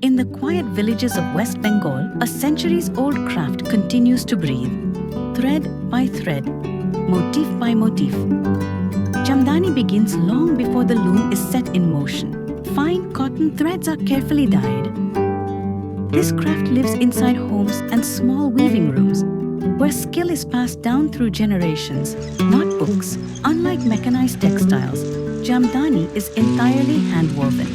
In the quiet villages of West Bengal, a centuries-old craft continues to breathe, thread by thread, motif by motif. Jamdani begins long before the loom is set in motion. Fine cotton threads are carefully dyed. This craft lives inside homes and small weaving rooms, where skill is passed down through generations, not books. Unlike mechanized textiles, Jamdani is entirely hand-woven.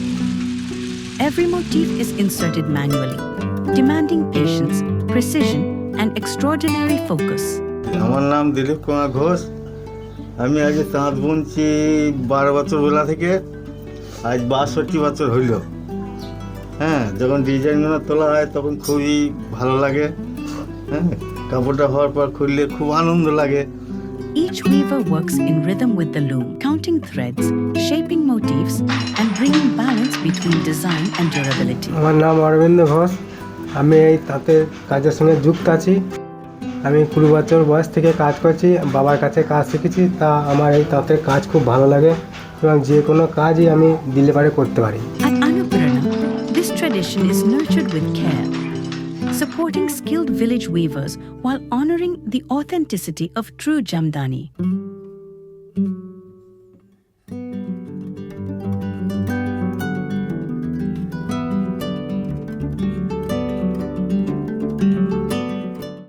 Every motif is inserted manually, demanding patience, precision, and extraordinary focus. আমার নাম দিলীপ কুমার ঘোষ। আমি আগে তাঁত বুনছি 12 বছর বেলা থেকে, আজ 62 বছর হইল। হ্যাঁ, যখন ডিজাইনগুলো তোলা হয় তখন খুবই ভালো লাগে। হ্যাঁ, কাপড়টা হওয়ার পর খুললে খুব আনন্দ লাগে। Each weaver works in rhythm with the loom, counting threads, shaping motifs, and bringing balance between design and durability. আমার নাম অরবিন্দ ঘোষ। আমি এই তাঁতের কাজের সঙ্গে যুক্ত আছি। আমি 20 বছর বয়স থেকে কাজ করছি, বাবার কাছে কাজ শিখেছি। তা আমার এই তাঁতের কাজ খুব ভালো লাগে এবং যে কোনো কাজই আমি দিলে পারে করতে পারি। At Annapurna, this tradition is nurtured with care, supporting skilled village weavers while honoring the authenticity of true Jamdani.